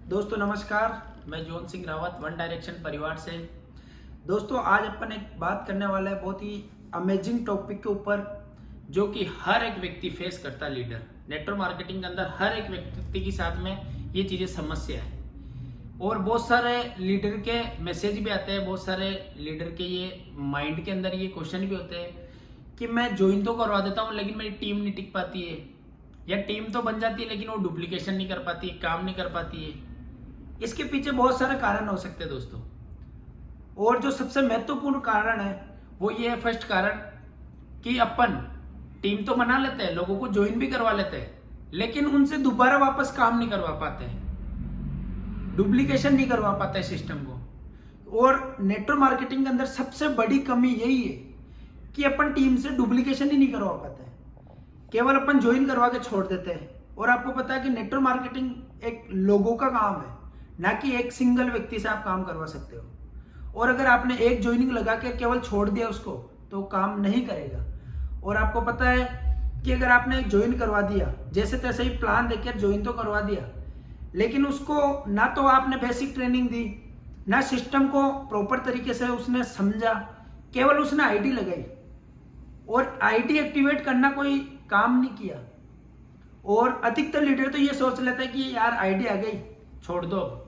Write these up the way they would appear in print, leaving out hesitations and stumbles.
दोस्तों नमस्कार, मैं zone Singh Rawat one direction परिवार से। दोस्तों आज अपन एक बात करने वाला है बहुत ही अमेजिंग टॉपिक के ऊपर, जो कि हर एक व्यक्ति फेस करता है। लीडर नेटवर्क मार्केटिंग के अंदर हर एक व्यक्ति के साथ में ये चीजें समस्या है और बहुत सारे लीडर के मैसेज भी आते हैं, बहुत सारे लीडर के ये माइंड के अंदर ये क्वेश्चन भी होते हैं कि मैं ज्वाइन तो करवा देता हूँ लेकिन मेरी टीम नहीं टिक पाती है, या टीम तो बन जाती है लेकिन वो डुप्लीकेशन नहीं कर पाती है, काम नहीं कर पाती है। इसके पीछे बहुत सारे कारण हो सकते हैं दोस्तों, और जो सबसे महत्वपूर्ण कारण है वो ये है, फर्स्ट कारण कि अपन टीम तो बना लेते हैं, लोगों को ज्वाइन भी करवा लेते हैं, लेकिन उनसे दोबारा वापस काम नहीं करवा पाते हैं, डुप्लीकेशन नहीं करवा पाते हैं सिस्टम को। और नेटवर्क मार्केटिंग के अंदर सबसे बड़ी कमी यही है कि अपन टीम से डुप्लीकेशन ही नहीं करवा पाते हैं, केवल अपन ज्वाइन करवा के छोड़ देते हैं। और आपको पता है कि नेटवर्क मार्केटिंग एक लोगों का काम है, ना कि एक सिंगल व्यक्ति से आप काम करवा सकते हो। और अगर आपने एक ज्वाइनिंग लगा के केवल छोड़ दिया उसको, तो काम नहीं करेगा। और आपको पता है कि अगर आपने एक ज्वाइन करवा दिया, जैसे तैसे ही प्लान देकर ज्वाइन तो करवा दिया, लेकिन उसको ना तो आपने बेसिक ट्रेनिंग दी, ना सिस्टम को प्रॉपर तरीके से उसने समझा, केवल उसने आईडी लगाई और आईडी एक्टिवेट करना कोई काम नहीं किया। और अधिकतर लीडर तो ये सोच लेते हैं कि यार आईडी आ गई, छोड़ दो।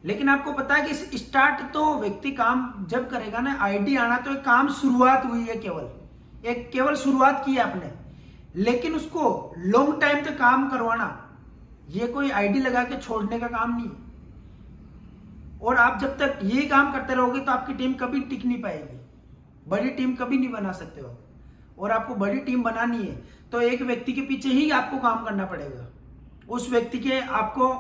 लेकिन आपको पता है कि स्टार्ट तो व्यक्ति काम जब करेगा ना, आईडी आना तो एक काम शुरुआत हुई है, केवल शुरुआत की है आपने, लेकिन उसको लॉन्ग टाइम तक काम करवाना ये कोई आईडी लगा के छोड़ने का काम नहीं है। और आप जब तक यही काम करते रहोगे तो आपकी टीम कभी टिक नहीं पाएगी, बड़ी टीम कभी नहीं बना सकते हो। और आपको बड़ी टीम बनानी है तो एक व्यक्ति के पीछे ही आपको काम करना पड़ेगा। उस व्यक्ति के आपको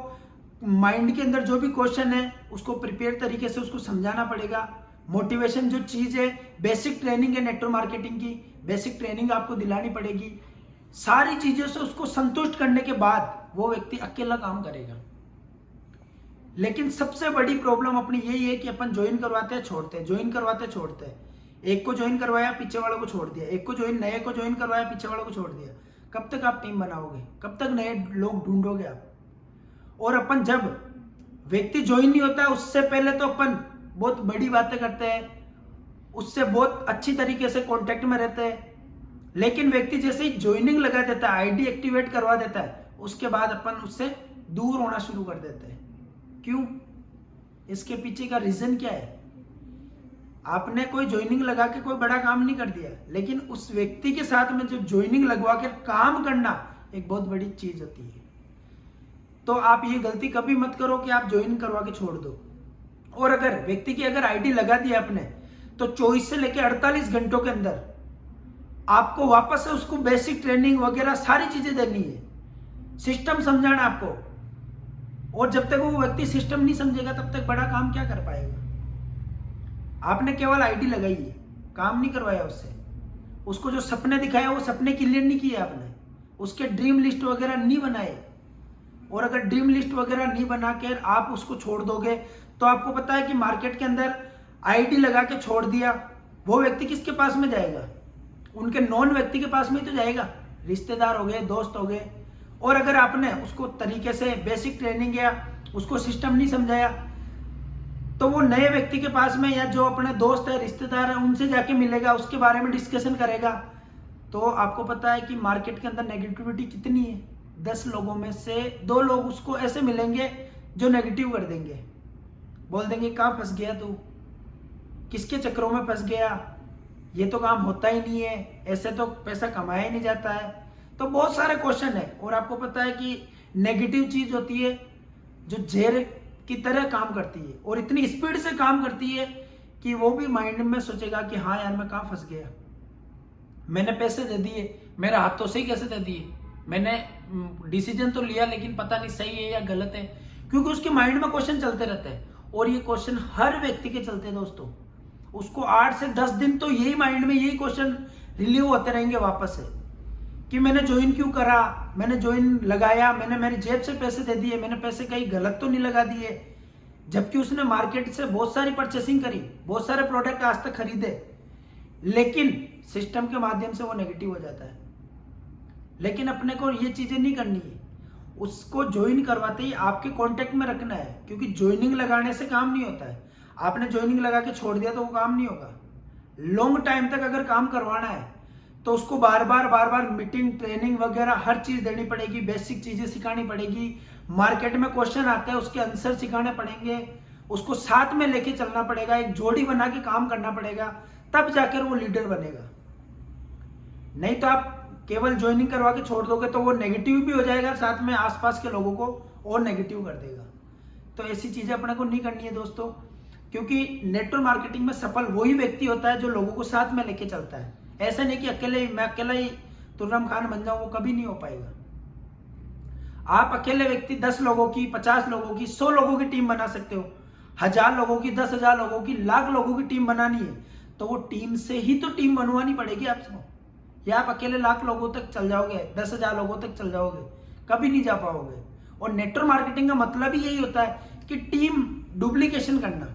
माइंड के अंदर जो भी क्वेश्चन है उसको प्रिपेयर तरीके से उसको समझाना पड़ेगा। मोटिवेशन जो चीज है, बेसिक ट्रेनिंग है नेटवर्क मार्केटिंग की, बेसिक ट्रेनिंग आपको दिलानी पड़ेगी। सारी चीजों से उसको संतुष्ट करने के बाद वो व्यक्ति अकेला काम करेगा। लेकिन सबसे बड़ी प्रॉब्लम अपनी यही है कि अपन ज्वाइन करवाते हैं छोड़ते हैं, ज्वाइन करवाते छोड़ते हैं। एक को ज्वाइन करवाया, पीछे वालों को छोड़ दिया, एक को नए को ज्वाइन करवाया, पीछे वालों को छोड़ दिया। कब तक आप टीम बनाओगे? कब तक नए लोग ढूंढोगे आप? और अपन जब व्यक्ति ज्वाइन नहीं होता उससे पहले तो अपन बहुत बड़ी बातें करते हैं, उससे बहुत अच्छी तरीके से कांटेक्ट में रहते हैं, लेकिन व्यक्ति जैसे ही ज्वाइनिंग लगा देता है, आईडी एक्टिवेट करवा देता है, उसके बाद अपन उससे दूर होना शुरू कर देते हैं। क्यों? इसके पीछे का रीजन क्या है? आपने कोई ज्वाइनिंग लगा के कोई बड़ा काम नहीं कर दिया, लेकिन उस व्यक्ति के साथ में जो ज्वाइनिंग लगवा के काम करना एक बहुत बड़ी चीज होती है। तो आप ये गलती कभी मत करो कि आप ज्वाइन करवा के छोड़ दो। और अगर व्यक्ति की अगर आईडी लगा दी आपने, तो 24 से लेकर 48 घंटों के अंदर आपको वापस से उसको बेसिक ट्रेनिंग वगैरह सारी चीजें देनी है, सिस्टम समझाना आपको। और जब तक वो व्यक्ति सिस्टम नहीं समझेगा तब तक बड़ा काम क्या कर पाएगा? आपने केवल आईडी लगाई है, काम नहीं करवाया उससे, उसको जो सपने दिखाया वो सपने क्लियर नहीं किए आपने, उसके ड्रीम लिस्ट वगैरह नहीं बनाए। और अगर ड्रीम लिस्ट वगैरह नहीं बना के आप उसको छोड़ दोगे, तो आपको पता है कि मार्केट के अंदर आईडी लगा के छोड़ दिया, वो व्यक्ति किसके पास में जाएगा? उनके नॉन व्यक्ति के पास में ही तो जाएगा, रिश्तेदार हो गए, दोस्त हो गए। और अगर आपने उसको तरीके से बेसिक ट्रेनिंग या उसको सिस्टम नहीं समझाया, तो वो नए व्यक्ति के पास में या जो अपने दोस्त है, रिश्तेदार है, उनसे जाके मिलेगा, उसके बारे में डिस्कशन करेगा। तो आपको पता है कि मार्केट के अंदर नेगेटिविटी कितनी है? 10 लोगों में से 2 लोग उसको ऐसे मिलेंगे जो नेगेटिव कर देंगे, बोल देंगे कहाँ फंस गया तू, किसके चक्रों में फंस गया, ये तो काम होता ही नहीं है, ऐसे तो पैसा कमाया ही नहीं जाता है। तो बहुत सारे क्वेश्चन है। और आपको पता है कि नेगेटिव चीज होती है जो जहर की तरह काम करती है और इतनी स्पीड से काम करती है कि वो भी माइंड में सोचेगा कि हाँ यार मैं कहाँ फंस गया, मैंने पैसे दे दिए, मेरे हाथों से ही कैसे दे दिए, मैंने डिसीजन तो लिया लेकिन पता नहीं सही है या गलत है। क्योंकि उसके माइंड में क्वेश्चन चलते रहते हैं, और ये क्वेश्चन हर व्यक्ति के चलते हैं दोस्तों। उसको 8 से 10 दिन तो यही माइंड में यही क्वेश्चन रिलीव होते रहेंगे वापस से, कि मैंने ज्वाइन क्यों करा, मैंने ज्वाइन लगाया, मैंने मेरी जेब से पैसे दे दिए, मैंने पैसे कहीं गलत तो नहीं लगा दिए। जबकि उसने मार्केट से बहुत सारी परचेसिंग करी, बहुत सारे प्रोडक्ट आज तक खरीदे, लेकिन सिस्टम के माध्यम से वो नेगेटिव हो जाता है। लेकिन अपने को ये चीजें नहीं करनी है। उसको ज्वाइन करवाते ही आपके कांटेक्ट में रखना है, क्योंकि ज्वाइनिंग लगाने से काम नहीं होता है। आपने ज्वाइनिंग लगा के छोड़ दिया तो वो काम नहीं होगा। लॉन्ग टाइम तक अगर काम करवाना है तो उसको बार बार मीटिंग, ट्रेनिंग वगैरह हर चीज देनी पड़ेगी, बेसिक चीजें सिखानी पड़ेगी। मार्केट में क्वेश्चन आते हैं उसके आंसर सिखाने पड़ेंगे, उसको साथ में लेके चलना पड़ेगा, एक जोड़ी बना के काम करना पड़ेगा, तब जाकर वो लीडर बनेगा। नहीं तो आप केवल ज्वाइनिंग करवा के छोड़ दोगे तो वो नेगेटिव भी हो जाएगा, साथ में आसपास के लोगों को और नेगेटिव कर देगा। तो ऐसी चीजें अपने को नहीं करनी है दोस्तों, क्योंकि नेटवर्क मार्केटिंग में सफल वही व्यक्ति होता है जो लोगों को साथ में लेके चलता है। ऐसा नहीं कि मैं अकेला ही तुर्रम खान बन जाऊं, वो कभी नहीं हो पाएगा। आप अकेले व्यक्ति 10 लोगों की, 50 लोगों की, 100 लोगों की टीम बना सकते हो। 1000 लोगों की, 10,000 लोगों की, लाख लोगों की टीम बनानी है तो वो टीम से ही तो टीम बनवानी पड़ेगी आपको। या आप अकेले लाख लोगों तक चल जाओगे, 10,000 लोगों तक चल जाओगे, कभी नहीं जा पाओगे। और नेटवर्क मार्केटिंग का मतलब ही यही होता है कि टीम डुप्लीकेशन करना।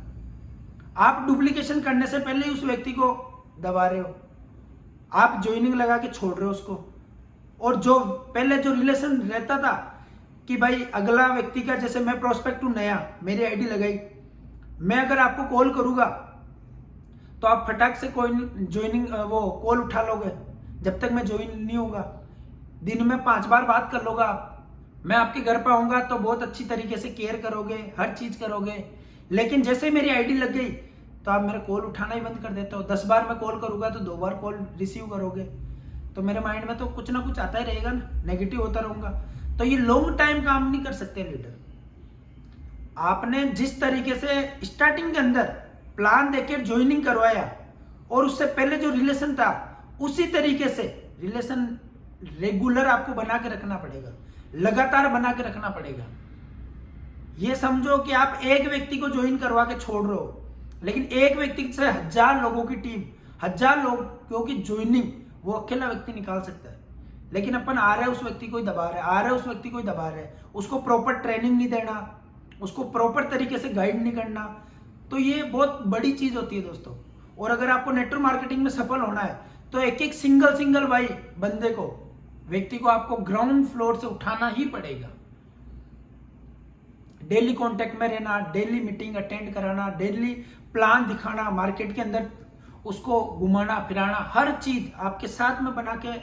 आप डुप्लीकेशन करने से पहले ही उस व्यक्ति को दबा रहे हो, आप ज्वाइनिंग लगा के छोड़ रहे हो उसको। और जो पहले जो रिलेशन रहता था कि भाई अगला व्यक्ति का, जैसे मैं प्रोस्पेक्ट हूं नया, मेरी आईडी लगाई, मैं अगर आपको कॉल करूंगा तो आप फटाक से कोई ज्वाइनिंग वो कॉल उठा लोगे। जब तक मैं ज्वाइन नहीं होगा, दिन में 5 बार बात कर लोगे आप। मैं आपके घर पे आऊंगा तो बहुत अच्छी तरीके से केयर करोगे, हर चीज करोगे। लेकिन जैसे मेरी आईडी लग गई तो आप मेरा कॉल उठाना ही बंद कर देते हो। 10 बार मैं कॉल करूंगा तो 2 बार कॉल रिसीव करोगे, तो मेरे माइंड में तो कुछ ना कुछ आता ही रहेगा ना, नेगेटिव होता रहूंगा। तो ये लॉन्ग टाइम काम नहीं कर सकते लीडर। आपने जिस तरीके से स्टार्टिंग के अंदर प्लान देकर ज्वाइनिंग करवाया और उससे पहले जो रिलेशन था उसी तरीके से रिलेशन रेगुलर आपको बना के रखना पड़ेगा, लगातार बना के रखना पड़ेगा। ये समझो कि आप एक व्यक्ति को ज्वाइन करवा के छोड़ रहे हो, लेकिन एक व्यक्ति से 1000 लोगों की टीम, 1000 लोगों की ज्वाइनिंग वो अकेला व्यक्ति निकाल सकता है। लेकिन अपन आ रहे हैं उस व्यक्ति को ही दबा रहे हैं, आ रहे हैं उस व्यक्ति को ही दबा रहे हैं, उसको प्रॉपर ट्रेनिंग नहीं देना, उसको प्रॉपर तरीके से गाइड नहीं करना। तो ये बहुत बड़ी चीज होती है दोस्तों। और अगर आपको नेटवर्क मार्केटिंग में सफल होना है तो एक एक सिंगल भाई बंदे को, व्यक्ति को आपको ग्राउंड फ्लोर से उठाना ही पड़ेगा। डेली कांटेक्ट में रहना, डेली मीटिंग अटेंड कराना, डेली प्लान दिखाना, मार्केट के अंदर उसको घुमाना फिराना, हर चीज आपके साथ में बना के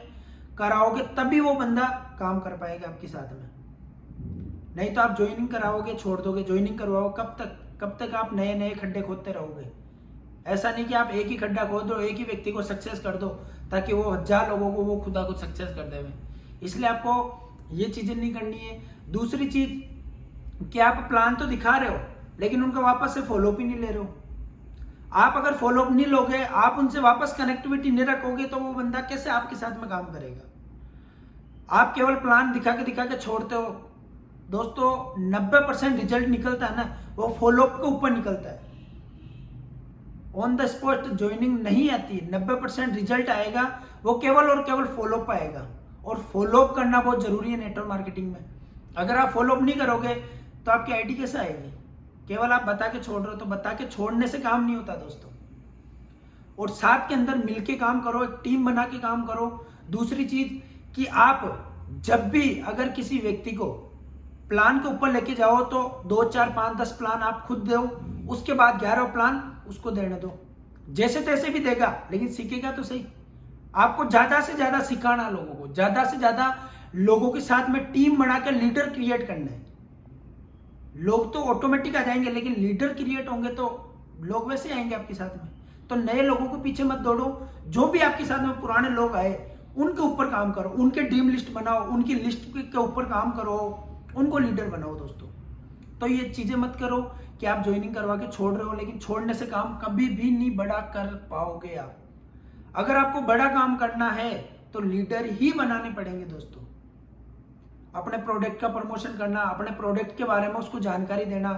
कराओगे तभी वो बंदा काम कर पाएगा आपके साथ में। नहीं तो आप ज्वाइनिंग कराओगे छोड़ दोगे, ज्वाइनिंग करवाओ कब तक आप नए नए खड्डे खोदते रहोगे। ऐसा नहीं कि आप एक ही खड्डा खोद दो, एक ही व्यक्ति को सक्सेस कर दो ताकि वो 1000 लोगों को वो खुदा को सक्सेस कर देवे। इसलिए आपको ये चीजें नहीं करनी है। दूसरी चीज कि आप प्लान तो दिखा रहे हो लेकिन उनका वापस से फॉलोअप ही नहीं ले रहे हो। आप अगर फॉलोअप नहीं लोगे, आप उनसे वापस कनेक्टिविटी नहीं रखोगे तो वो बंदा कैसे आपके साथ में काम करेगा। आप केवल प्लान दिखा के छोड़ते हो दोस्तों। 90% रिजल्ट निकलता है ना, वो फॉलोअप के ऊपर निकलता है। ऑन द स्पॉट ज्वाइनिंग नहीं आती। 90% रिजल्ट आएगा वो केवल और केवल फॉलोअप आएगा। और फॉलोअप करना बहुत जरूरी है नेटवर्क मार्केटिंग में। अगर आप फॉलोअप नहीं करोगे तो आपकी आईडी कैसे आएगी। केवल आप बता के छोड़ रहे हो, तो बता के छोड़ने से काम नहीं होता दोस्तों। और साथ के अंदर मिलके काम करो, एक टीम बना के काम करो। दूसरी चीज कि आप जब भी अगर किसी व्यक्ति को प्लान के ऊपर लेके जाओ तो 2, 4, 5, 10 प्लान आप खुद दो, उसके बाद 11 प्लान उसको देने दो। जैसे तैसे भी देगा लेकिन सीखेगा तो सही। आपको ज्यादा से ज्यादा सिखाना, लोगों को ज्यादा से ज्यादा लोगों के साथ में टीम बनाकर लीडर क्रिएट करना है। लोग तो ऑटोमेटिक आ जाएंगे लेकिन लीडर क्रिएट होंगे तो लोग वैसे आएंगे आपके साथ में। तो नए लोगों को पीछे मत दौड़ो, जो भी आपके साथ में पुराने लोग आए उनके ऊपर काम करो, उनके ड्रीम लिस्ट बनाओ, उनकी लिस्ट के ऊपर काम करो, उनको लीडर बनाओ दोस्तों। तो ये चीजें मत करो कि आप ज्वाइनिंग करवा के छोड़ रहे हो, लेकिन छोड़ने से काम कभी भी नहीं बड़ा कर पाओगे आप। अगर आपको बड़ा काम करना है तो लीडर ही बनाने पड़ेंगे दोस्तों। अपने प्रोडक्ट का प्रमोशन करना, अपने प्रोडक्ट के बारे में उसको जानकारी देना,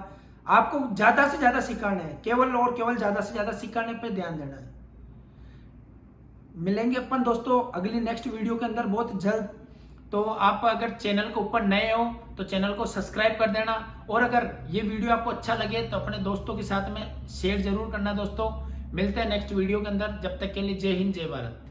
आपको ज्यादा से ज्यादा सिखाना है, केवल और केवल ज्यादा से ज्यादा सिखाने पे ध्यान देना है। मिलेंगे अपन दोस्तों अगली नेक्स्ट वीडियो के अंदर बहुत जल्द। तो आप अगर चैनल के ऊपर नए हो तो चैनल को सब्सक्राइब कर देना, और अगर ये वीडियो आपको अच्छा लगे तो अपने दोस्तों के साथ में शेयर जरूर करना दोस्तों। मिलते हैं नेक्स्ट वीडियो के अंदर, जब तक के लिए जय हिंद जय भारत।